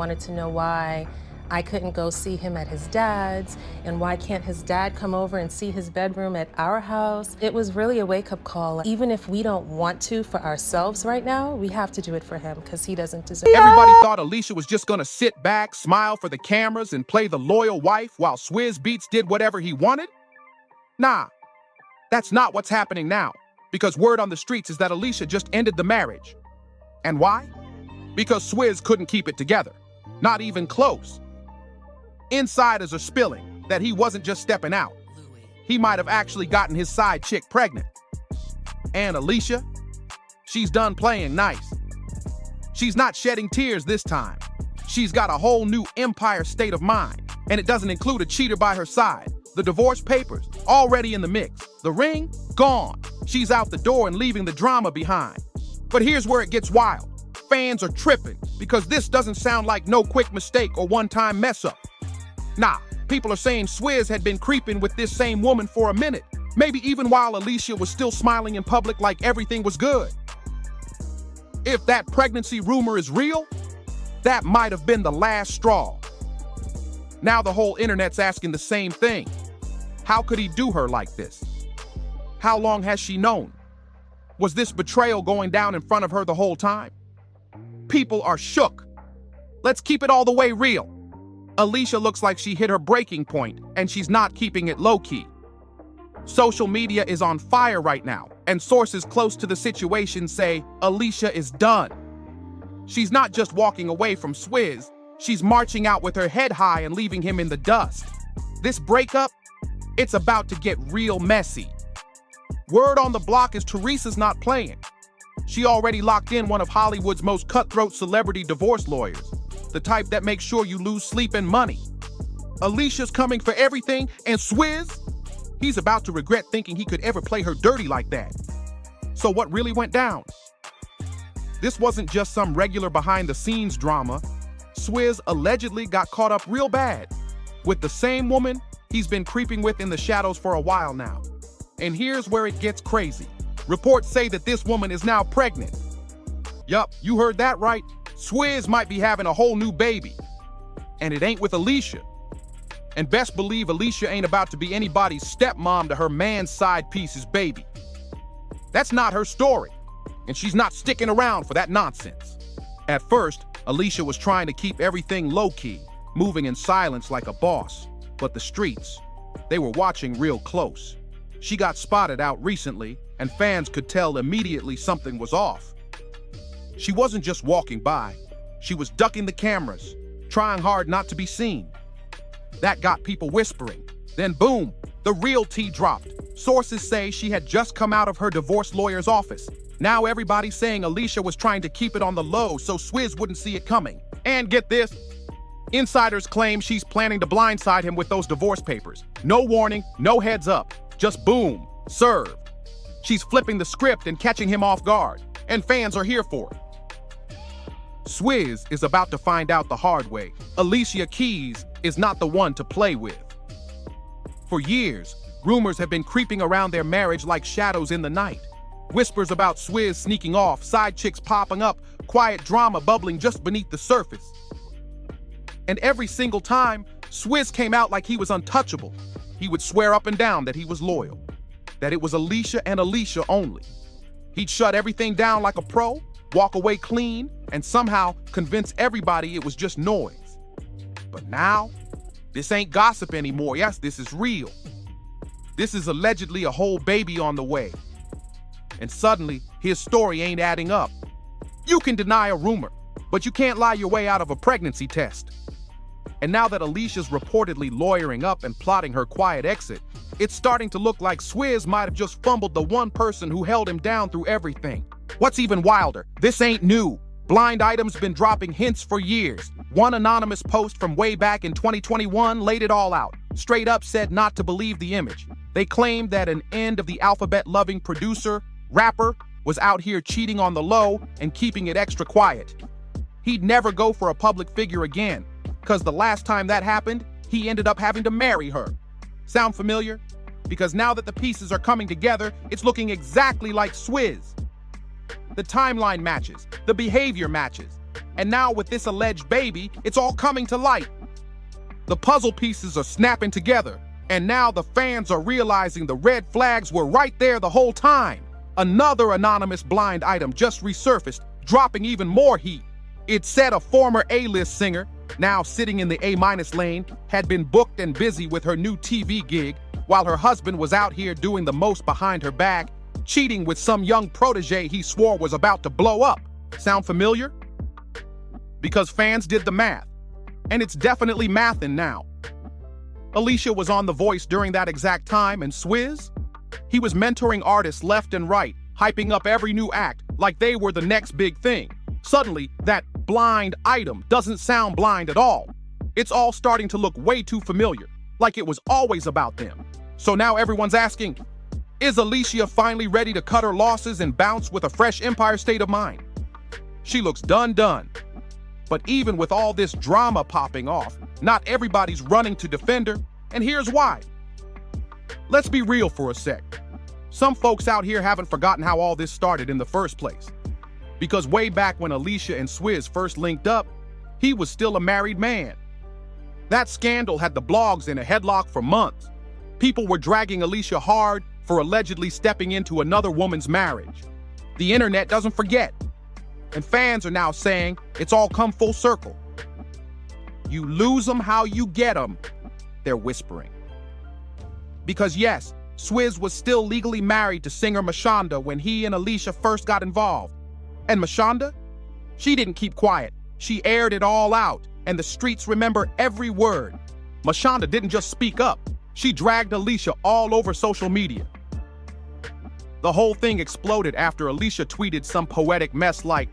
Wanted to know why I couldn't go see him at his dad's, and why can't his dad come over and see his bedroom at our house. It was really a wake-up call. Even if we don't want to for ourselves right now, we have to do it for him because he doesn't deserve it. Everybody thought Alicia was just gonna sit back, smile for the cameras, and play the loyal wife while Swizz Beatz did whatever he wanted? Nah, that's not what's happening now, because word on the streets is that Alicia just ended the marriage. And why? Because Swizz couldn't keep it together. Not even close. Insiders are spilling that he wasn't just stepping out. He might have actually gotten his side chick pregnant. And Alicia, she's done playing nice. She's not shedding tears this time. She's got a whole new empire state of mind, and it doesn't include a cheater by her side. The divorce papers, already in the mix. The ring, gone. She's out the door and leaving the drama behind. But here's where it gets wild. Fans are tripping because this doesn't sound like no quick mistake or one-time mess-up. Nah, people are saying Swizz had been creeping with this same woman for a minute, maybe even while Alicia was still smiling in public like everything was good. If that pregnancy rumor is real, that might have been the last straw. Now the whole internet's asking the same thing. How could he do her like this? How long has she known? Was this betrayal going down in front of her the whole time? People are shook. Let's keep it all the way real. Alicia looks like she hit her breaking point, and she's not keeping it low-key. Social media is on fire right now, and sources close to the situation say Alicia is done. She's not just walking away from Swizz, she's marching out with her head high and leaving him in the dust. This breakup, it's about to get real messy. Word on the block is Teresa's not playing. She already locked in one of Hollywood's most cutthroat celebrity divorce lawyers, the type that makes sure you lose sleep and money. Alicia's coming for everything, and Swizz, he's about to regret thinking he could ever play her dirty like that. So what really went down? This wasn't just some regular behind-the-scenes drama. Swizz allegedly got caught up real bad with the same woman he's been creeping with in the shadows for a while now. And here's where it gets crazy. Reports say that this woman is now pregnant. Yup, you heard that right. Swizz might be having a whole new baby. And it ain't with Alicia. And best believe Alicia ain't about to be anybody's stepmom to her man's side piece's baby. That's not her story. And she's not sticking around for that nonsense. At first, Alicia was trying to keep everything low-key, moving in silence like a boss. But the streets, they were watching real close. She got spotted out recently, and fans could tell immediately something was off. She wasn't just walking by, she was ducking the cameras, trying hard not to be seen. That got people whispering. Then boom, the real tea dropped. Sources say she had just come out of her divorce lawyer's office. Now everybody's saying Alicia was trying to keep it on the low so Swizz wouldn't see it coming. And get this, insiders claim she's planning to blindside him with those divorce papers. No warning, no heads up, just boom, served. She's flipping the script and catching him off guard, and fans are here for it. Swizz is about to find out the hard way. Alicia Keys is not the one to play with. For years, rumors have been creeping around their marriage like shadows in the night. Whispers about Swizz sneaking off, side chicks popping up, quiet drama bubbling just beneath the surface. And every single time, Swizz came out like he was untouchable. He would swear up and down that he was loyal, that it was Alicia and Alicia only. He'd shut everything down like a pro, walk away clean, and somehow convince everybody it was just noise. But now, this ain't gossip anymore. Yes, this is real. This is allegedly a whole baby on the way. And suddenly, his story ain't adding up. You can deny a rumor, but you can't lie your way out of a pregnancy test. And now that Alicia's reportedly lawyering up and plotting her quiet exit, it's starting to look like Swizz might have just fumbled the one person who held him down through everything. What's even wilder, this ain't new. Blind Item's been dropping hints for years. One anonymous post from way back in 2021 laid it all out. Straight up said not to believe the image. They claimed that an end of the alphabet-loving producer, rapper, was out here cheating on the low and keeping it extra quiet. He'd never go for a public figure again, because the last time that happened, he ended up having to marry her. Sound familiar? Because now that the pieces are coming together, it's looking exactly like Swizz. The timeline matches, the behavior matches, And now with this alleged baby, it's all coming to light. The puzzle pieces are snapping together, and now the fans are realizing the red flags were right there the whole time. Another anonymous blind item just resurfaced, dropping even more heat. It said a former A-list singer, now sitting in the A- lane, had been booked and busy with her new TV gig, while her husband was out here doing the most behind her back, cheating with some young protege he swore was about to blow up. Sound familiar? Because fans did the math, and it's definitely mathin' now. Alicia was on The Voice during that exact time, and Swizz? He was mentoring artists left and right, hyping up every new act like they were the next big thing. Suddenly, that blind item doesn't sound blind at all. It's all starting to look way too familiar, like it was always about them. So now everyone's asking, is Alicia finally ready to cut her losses and bounce with a fresh Empire state of mind? She looks done. But even with all this drama popping off, not everybody's running to defend her, and here's why. Let's be real for a sec. Some folks out here haven't forgotten how all this started in the first place. Because way back when Alicia and Swizz first linked up, he was still a married man. That scandal had the blogs in a headlock for months. People were dragging Alicia hard for allegedly stepping into another woman's marriage. The internet doesn't forget. And fans are now saying it's all come full circle. You lose them how you get them, they're whispering. Because yes, Swizz was still legally married to singer Mashonda when he and Alicia first got involved. And Mashonda? She didn't keep quiet. She aired it all out, and the streets remember every word. Mashonda didn't just speak up. She dragged Alicia all over social media. The whole thing exploded after Alicia tweeted some poetic mess like,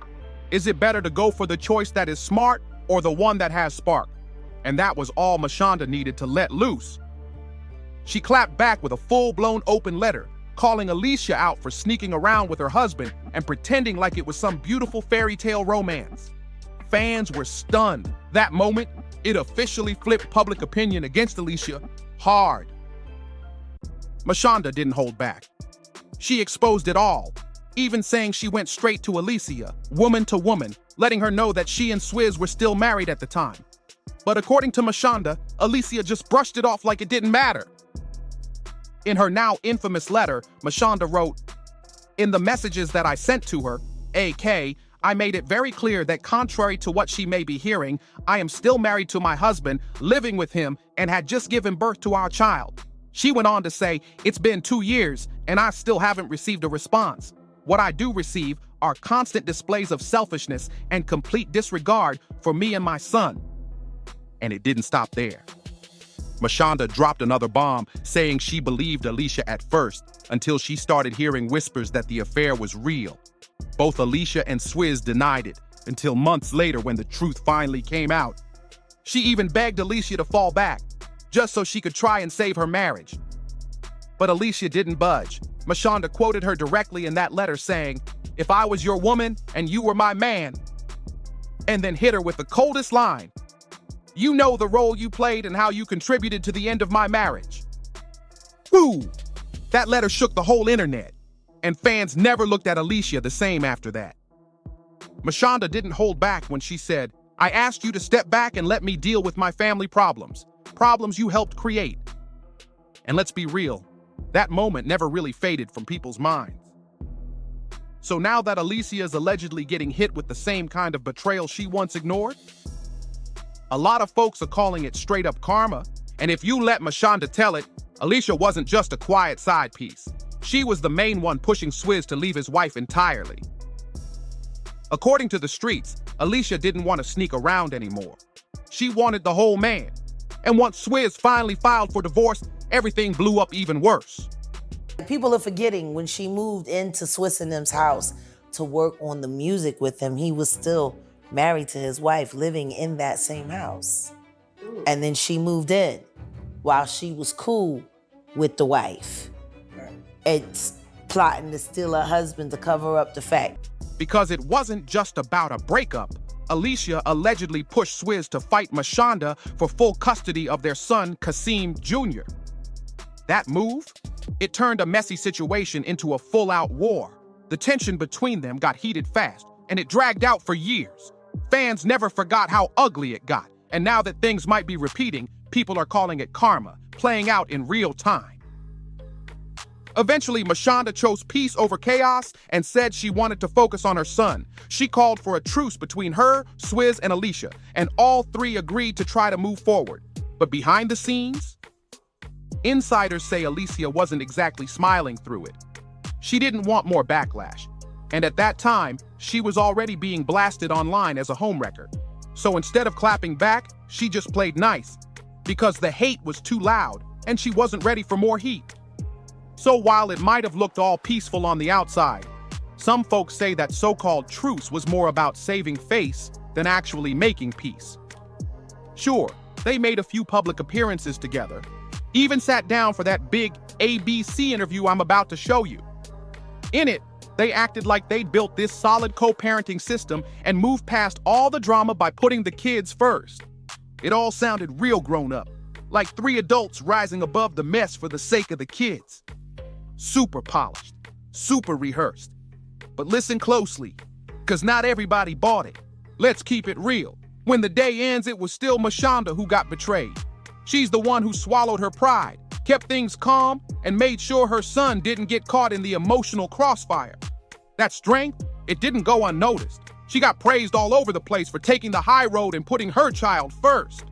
"Is it better to go for the choice that is smart or the one that has spark?" And that was all Mashonda needed to let loose. She clapped back with a full-blown open letter, calling Alicia out for sneaking around with her husband and pretending like it was some beautiful fairy tale romance. Fans were stunned. That moment, it officially flipped public opinion against Alicia hard. Mashonda didn't hold back. She exposed it all, even saying she went straight to Alicia, woman to woman, letting her know that she and Swizz were still married at the time. But according to Mashonda, Alicia just brushed it off like it didn't matter. In her now infamous letter, Mashonda wrote, "In the messages that I sent to her, AK, I made it very clear that contrary to what she may be hearing, I am still married to my husband, living with him, and had just given birth to our child." She went on to say, "It's been 2 years, and I still haven't received a response. What I do receive are constant displays of selfishness and complete disregard for me and my son." And it didn't stop there. Mashonda dropped another bomb, saying she believed Alicia at first, until she started hearing whispers that the affair was real. Both Alicia and Swizz denied it, until months later when the truth finally came out. She even begged Alicia to fall back, just so she could try and save her marriage. But Alicia didn't budge. Mashonda quoted her directly in that letter saying, "If I was your woman and you were my man," and then hit her with the coldest line, "You know the role you played and how you contributed to the end of my marriage." Woo! That letter shook the whole internet, and fans never looked at Alicia the same after that. Mashonda didn't hold back when she said, "I asked you to step back and let me deal with my family problems you helped create." And let's be real, that moment never really faded from people's minds. So now that Alicia is allegedly getting hit with the same kind of betrayal she once ignored, a lot of folks are calling it straight up karma. And if you let Mashonda tell it, Alicia wasn't just a quiet side piece. She was the main one pushing Swizz to leave his wife entirely. According to the streets, Alicia didn't want to sneak around anymore. She wanted the whole man. And once Swizz finally filed for divorce, everything blew up even worse. People are forgetting when she moved into Swizz and them's house to work on the music with him, he was still married to his wife, living in that same house. And then she moved in while she was cool with the wife. It's plotting to steal her husband to cover up the fact. Because it wasn't just about a breakup. Alicia allegedly pushed Swizz to fight Mashonda for full custody of their son, Kasim Jr. That move? It turned a messy situation into a full-out war. The tension between them got heated fast, and it dragged out for years. Fans never forgot how ugly it got, and now that things might be repeating, people are calling it karma, playing out in real time. Eventually, Mashonda chose peace over chaos and said she wanted to focus on her son. She called for a truce between her, Swizz, and Alicia, and all three agreed to try to move forward. But behind the scenes, insiders say Alicia wasn't exactly smiling through it. She didn't want more backlash, and at that time, she was already being blasted online as a homewrecker. So instead of clapping back, she just played nice, because the hate was too loud, and she wasn't ready for more heat. So while it might have looked all peaceful on the outside, some folks say that so-called truce was more about saving face than actually making peace. Sure, they made a few public appearances together, even sat down for that big ABC interview I'm about to show you. In it, they acted like they'd built this solid co-parenting system and moved past all the drama by putting the kids first. It all sounded real grown up, like three adults rising above the mess for the sake of the kids. Super polished, super rehearsed. But listen closely, because not everybody bought it. Let's keep it real. When the day ends, it was still Mashonda who got betrayed. She's the one who swallowed her pride, kept things calm, and made sure her son didn't get caught in the emotional crossfire. That strength, it didn't go unnoticed. She got praised all over the place for taking the high road and putting her child first.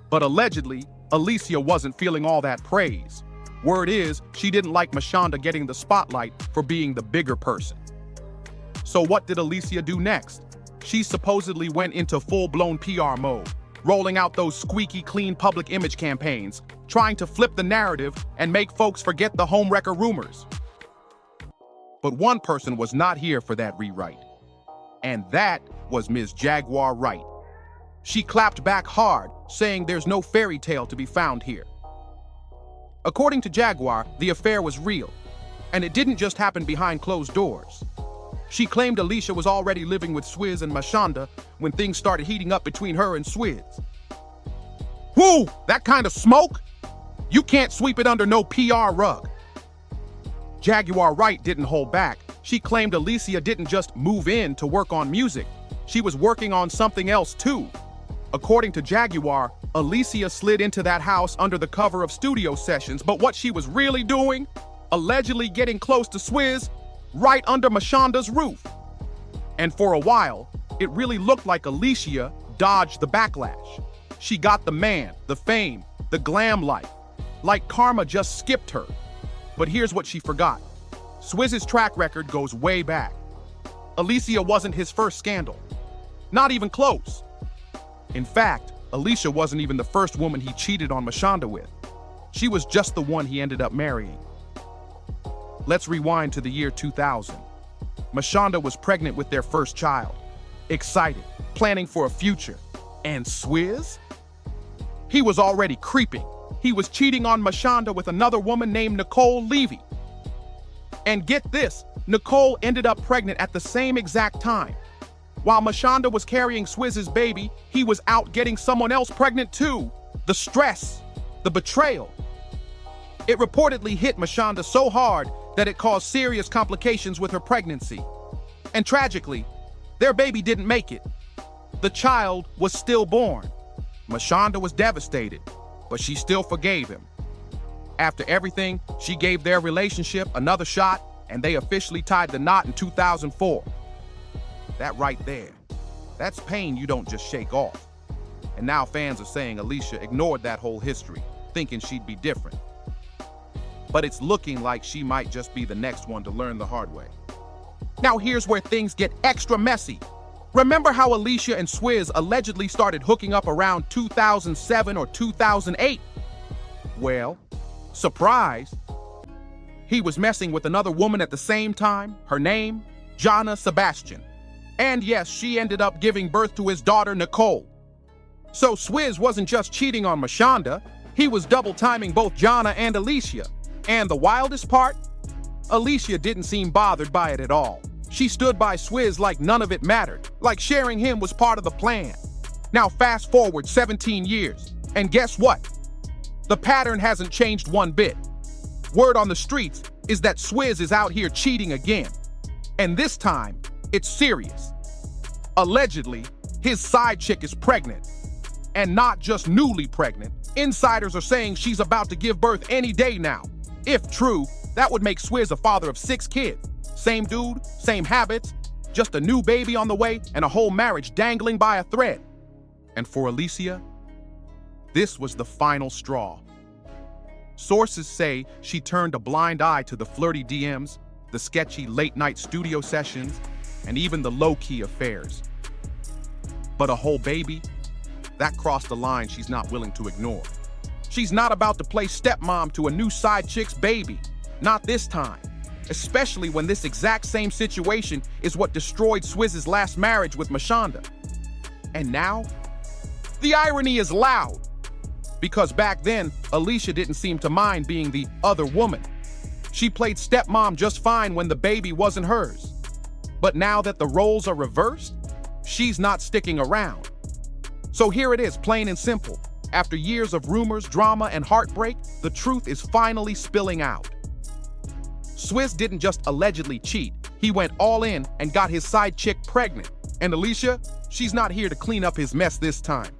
But allegedly, Alicia wasn't feeling all that praise. Word is, she didn't like Mashonda getting the spotlight for being the bigger person. So what did Alicia do next? She supposedly went into full-blown PR mode, rolling out those squeaky clean public image campaigns, trying to flip the narrative and make folks forget the homewrecker rumors. But one person was not here for that rewrite, and that was Ms. Jaguar Wright. She clapped back hard, saying there's no fairy tale to be found here. According to Jaguar, the affair was real, and it didn't just happen behind closed doors. She claimed Alicia was already living with Swizz and Mashonda when things started heating up between her and Swizz. Whoo! That kind of smoke? You can't sweep it under no PR rug. Jaguar Wright didn't hold back. She claimed Alicia didn't just move in to work on music. She was working on something else too. According to Jaguar, Alicia slid into that house under the cover of studio sessions, but what she was really doing? Allegedly getting close to Swizz, right under Mashonda's roof. And for a while, it really looked like Alicia dodged the backlash. She got the man, the fame, the glam life. Like karma just skipped her. But here's what she forgot. Swizz's track record goes way back. Alicia wasn't his first scandal. Not even close. In fact, Alicia wasn't even the first woman he cheated on Mashonda with. She was just the one he ended up marrying. Let's rewind to the year 2000. Mashonda was pregnant with their first child. Excited, planning for a future. And Swizz? He was already creeping. He was cheating on Mashonda with another woman named Nicole Levy. And get this, Nicole ended up pregnant at the same exact time. While Mashonda was carrying Swizz's baby, he was out getting someone else pregnant too. The stress, the betrayal. It reportedly hit Mashonda so hard that it caused serious complications with her pregnancy. And tragically, their baby didn't make it. The child was stillborn. Mashonda was devastated, but she still forgave him. After everything, she gave their relationship another shot, and they officially tied the knot in 2004. That right there, that's pain you don't just shake off. And now fans are saying Alicia ignored that whole history, thinking she'd be different. But it's looking like she might just be the next one to learn the hard way. Now here's where things get extra messy. Remember how Alicia and Swizz allegedly started hooking up around 2007 or 2008? Well, surprise, he was messing with another woman at the same time, her name, Jana Sebastian. And yes, she ended up giving birth to his daughter, Nicole. So Swizz wasn't just cheating on Mashonda, he was double timing both Jana and Alicia. And the wildest part? Alicia didn't seem bothered by it at all. She stood by Swizz like none of it mattered, like sharing him was part of the plan. Now fast forward 17 years, and guess what? The pattern hasn't changed one bit. Word on the streets is that Swizz is out here cheating again. And this time, it's serious. Allegedly, His side chick is pregnant. And not just newly pregnant. Insiders are saying she's about to give birth any day now. If true, that would make Swizz a father of 6 kids. Same dude, same habits, just a new baby on the way and a whole marriage dangling by a thread. And for Alicia, this was the final straw. Sources say she turned a blind eye to the flirty DMs, the sketchy late-night studio sessions, and even the low-key affairs. But a whole baby? That crossed the line she's not willing to ignore. She's not about to play stepmom to a new side chick's baby. Not this time. Especially when this exact same situation is what destroyed Swizz's last marriage with Mashonda. And now? The irony is loud. Because back then, Alicia didn't seem to mind being the other woman. She played stepmom just fine when the baby wasn't hers. But now that the roles are reversed, she's not sticking around. So here it is, plain and simple. After years of rumors, drama, and heartbreak, the truth is finally spilling out. Swizz didn't just allegedly cheat. He went all in and got his side chick pregnant. And Alicia, she's not here to clean up his mess this time.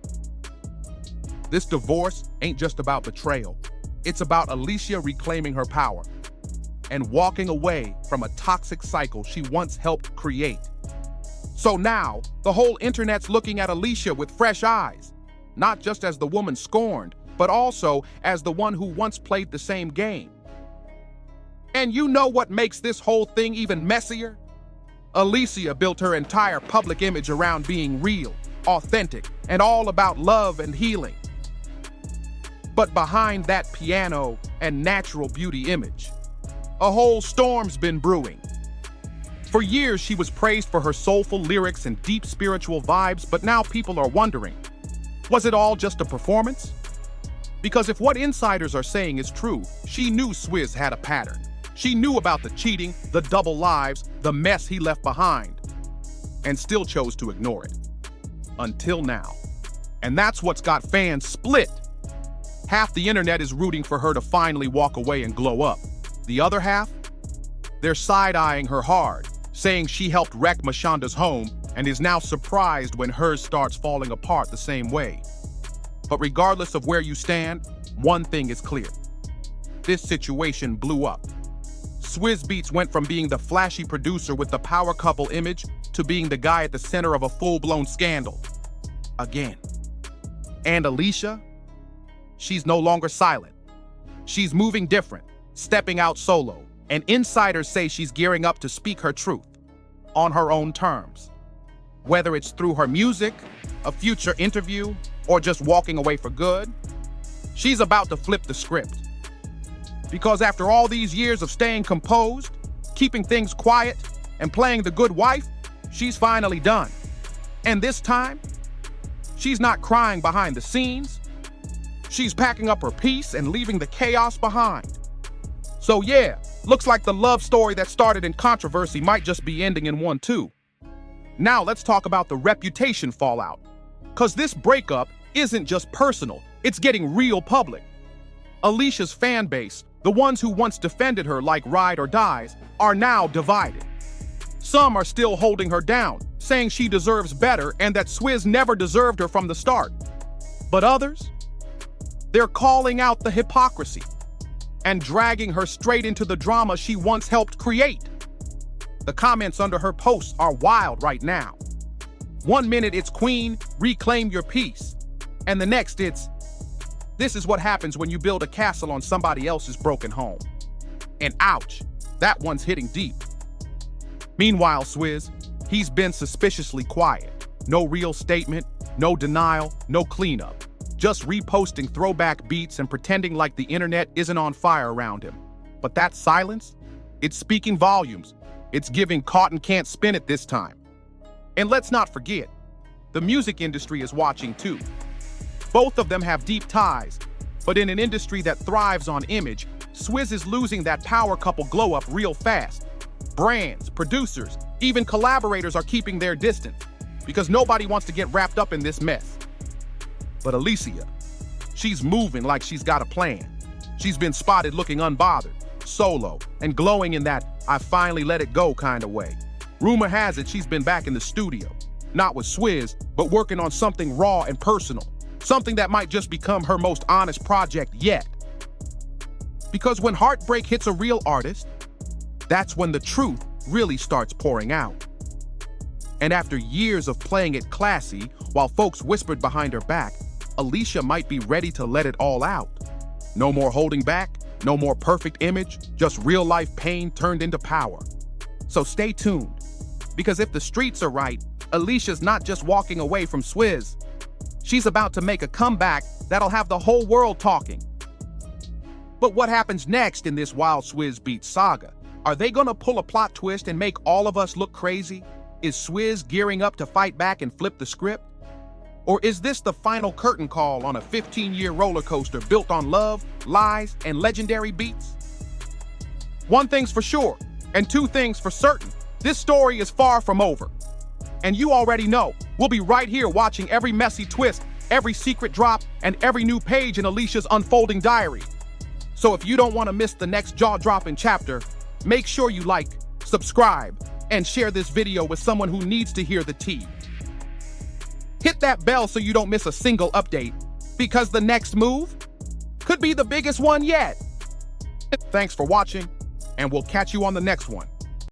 This divorce ain't just about betrayal. It's about Alicia reclaiming her power and walking away from a toxic cycle she once helped create. So now, the whole internet's looking at Alicia with fresh eyes, not just as the woman scorned, but also as the one who once played the same game. And you know what makes this whole thing even messier? Alicia built her entire public image around being real, authentic, and all about love and healing. But behind that piano and natural beauty image, a whole storm's been brewing. For years, she was praised for her soulful lyrics and deep spiritual vibes, but now people are wondering, was it all just a performance? Because if what insiders are saying is true, she knew Swizz had a pattern. She knew about the cheating, the double lives, the mess he left behind, and still chose to ignore it. Until now. And that's what's got fans split. Half the internet is rooting for her to finally walk away and glow up. The other half? They're side-eyeing her hard, saying she helped wreck Mashonda's home and is now surprised when hers starts falling apart the same way. But regardless of where you stand, one thing is clear. This situation blew up. Swizz Beatz went from being the flashy producer with the power couple image to being the guy at the center of a full-blown scandal. Again. And Alicia? She's no longer silent. She's moving different, stepping out solo, and insiders say she's gearing up to speak her truth, on her own terms. Whether it's through her music, a future interview, or just walking away for good, she's about to flip the script. Because after all these years of staying composed, keeping things quiet, and playing the good wife, she's finally done. And this time, she's not crying behind the scenes. She's packing up her piece and leaving the chaos behind. So yeah, looks like the love story that started in controversy might just be ending in one too. Now let's talk about the reputation fallout. Cause this breakup isn't just personal, it's getting real public. Alicia's fan base, the ones who once defended her like ride or dies, are now divided. Some are still holding her down, saying she deserves better and that Swizz never deserved her from the start. But others? They're calling out the hypocrisy and dragging her straight into the drama she once helped create. The comments under her posts are wild right now. One minute it's "Queen, reclaim your peace," and the next it's, "This is what happens when you build a castle on somebody else's broken home." And ouch, that one's hitting deep. Meanwhile, Swizz, he's been suspiciously quiet. No real statement, no denial, no cleanup. Just reposting throwback beats and pretending like the internet isn't on fire around him. But that silence? It's speaking volumes. It's giving caught and can't spin it this time. And let's not forget, the music industry is watching too. Both of them have deep ties, but in an industry that thrives on image, Swizz is losing that power couple glow up real fast. Brands, producers, even collaborators are keeping their distance because nobody wants to get wrapped up in this mess. But Alicia, she's moving like she's got a plan. She's been spotted looking unbothered, solo, and glowing in that "I finally let it go" kind of way. Rumor has it she's been back in the studio, not with Swizz, but working on something raw and personal, something that might just become her most honest project yet. Because when heartbreak hits a real artist, that's when the truth really starts pouring out. And after years of playing it classy, while folks whispered behind her back, Alicia might be ready to let it all out. No more holding back, no more perfect image, just real-life pain turned into power. So stay tuned, because if the streets are right, Alicia's not just walking away from Swizz. She's about to make a comeback that'll have the whole world talking. But what happens next in this wild Swizz Beatz saga? Are they gonna pull a plot twist and make all of us look crazy? Is Swizz gearing up to fight back and flip the script? Or is this the final curtain call on a 15-year roller coaster built on love, lies, and legendary beats? One thing's for sure, and two things for certain. This story is far from over. And you already know, we'll be right here watching every messy twist, every secret drop, and every new page in Alicia's unfolding diary. So if you don't want to miss the next jaw-dropping chapter, make sure you like, subscribe, and share this video with someone who needs to hear the tea. Hit that bell so you don't miss a single update, because the next move could be the biggest one yet. Thanks for watching, and we'll catch you on the next one.